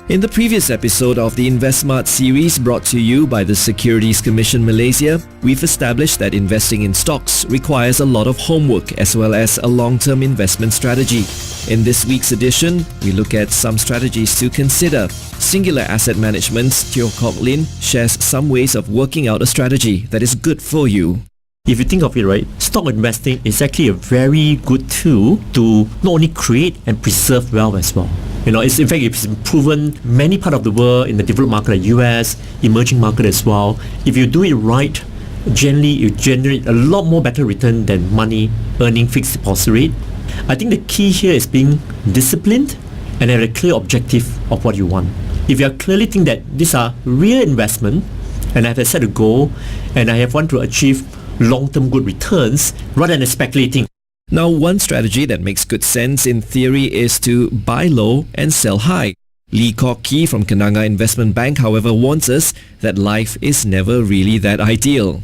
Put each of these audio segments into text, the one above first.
In the previous episode of the InvestSmart series brought to you by the Securities Commission Malaysia, we've established that investing in stocks requires a lot of homework as well as a long-term investment strategy. In this week's edition, we look at some strategies to consider. Singular Asset Management's Teoh shares some ways of working out a strategy that is good for you. If you think of it, right, stock investing is actually a very good tool to not only create and preserve wealth as well. It's been proven many parts of the world, in the developed market like US, emerging market as well. If you do it right, generally you generate a lot more better return than money earning fixed deposit rate. I think the key here is being disciplined and have a clear objective of what you want. If you clearly think that these are real investment and I have set a goal and I have want to achieve long-term good returns rather than speculating. Now, one strategy that makes good sense in theory is to buy low and sell high. Khee from Kenanga Investment Bank, however, warns us that life is never really that ideal.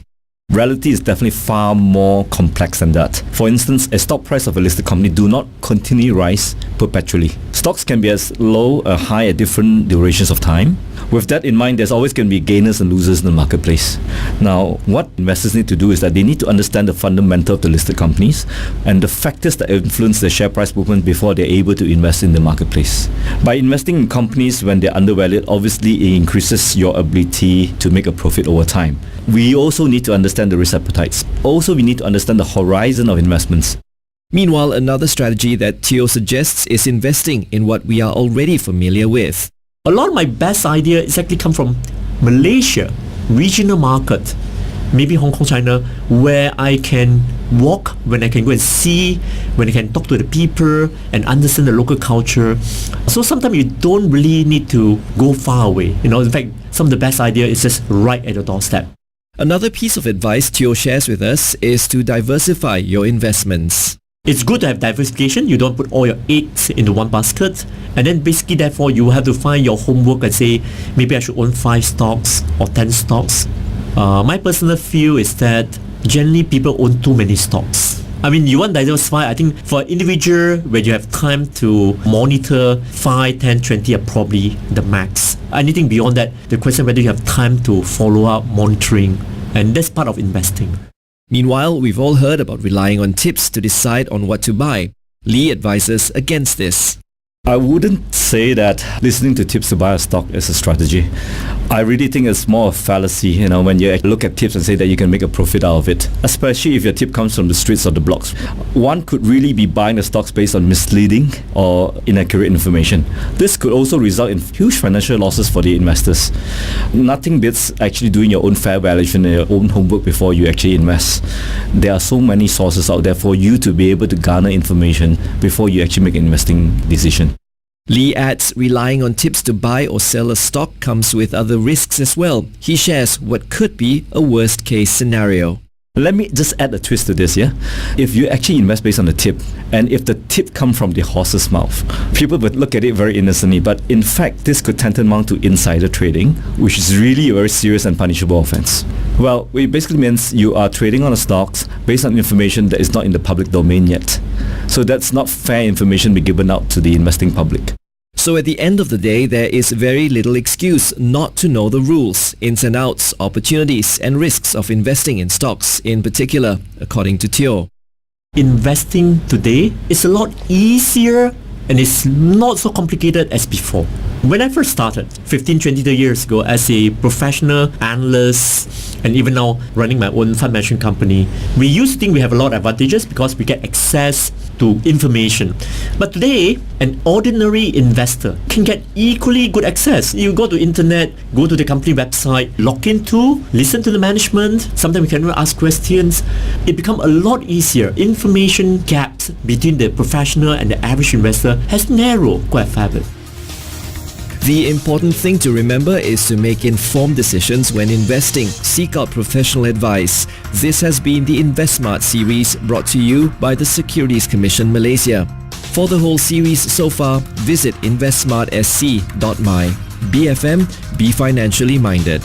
Reality is definitely far more complex than that. For instance, a stock price of a listed company do not continually rise perpetually. Stocks can be as low or high at different durations of time. With that in mind, there's always going to be gainers and losers in the marketplace. Now, what investors need to do is that they need to understand the fundamental of the listed companies and the factors that influence the share price movement before they're able to invest in the marketplace. By investing in companies when they're undervalued, obviously it increases your ability to make a profit over time. We also need to understand the risk appetites. Also, we need to understand the horizon of investments. Meanwhile, another strategy that Teoh suggests is investing in what we are already familiar with. A lot of my best idea is actually come from Malaysia, regional market, maybe Hong Kong, China, where I can walk, when I can go and see, when I can talk to the people and understand the local culture. So sometimes you don't really need to go far away. In fact, some of the best idea is just right at your doorstep. Another piece of advice Teoh shares with us is to diversify your investments. It's good to have diversification. You don't put all your eggs into one basket, and then basically therefore you have to find your homework and say, maybe I should own 5 stocks or 10 stocks. My personal view is that generally people own too many stocks. You want to diversify. I think for an individual, when you have time to monitor 5, 10, 20 are probably the max. Anything beyond that, the question whether you have time to follow up monitoring, and that's part of investing. Meanwhile, we've all heard about relying on tips to decide on what to buy. Lee advises against this. I wouldn't say that listening to tips to buy a stock is a strategy. I really think it's more a fallacy, when you look at tips and say that you can make a profit out of it, especially if your tip comes from the streets or the blogs. One could really be buying the stocks based on misleading or inaccurate information. This could also result in huge financial losses for the investors. Nothing beats actually doing your own fair valuation and your own homework before you actually invest. There are so many sources out there for you to be able to garner information before you actually make an investing decision. Lee adds, relying on tips to buy or sell a stock comes with other risks as well. He shares what could be a worst-case scenario. Let me just add a twist to this, yeah? If you actually invest based on the tip, and if the tip comes from the horse's mouth, people would look at it very innocently, but in fact, this could tantamount to insider trading, which is really a very serious and punishable offense. Well, it basically means you are trading on the stocks based on information that is not in the public domain yet. So that's not fair information to be given out to the investing public. So at the end of the day, there is very little excuse not to know the rules, ins and outs, opportunities and risks of investing in stocks in particular, according to Teoh. Investing today is a lot easier and it's not so complicated as before. When I first started 15, 20 years ago as a professional analyst and even now running my own fund management company, we used to think we have a lot of advantages because we get access to information. But today, an ordinary investor can get equally good access. You go to internet, go to the company website, log into, listen to the management, sometimes we can even ask questions. It becomes a lot easier. Information gaps between the professional and the average investor has narrowed quite a fair bit. The important thing to remember is to make informed decisions when investing. Seek out professional advice. This has been the InvestSmart series brought to you by the Securities Commission Malaysia. For the whole series so far, visit investsmartsc.my. BFM, be financially minded.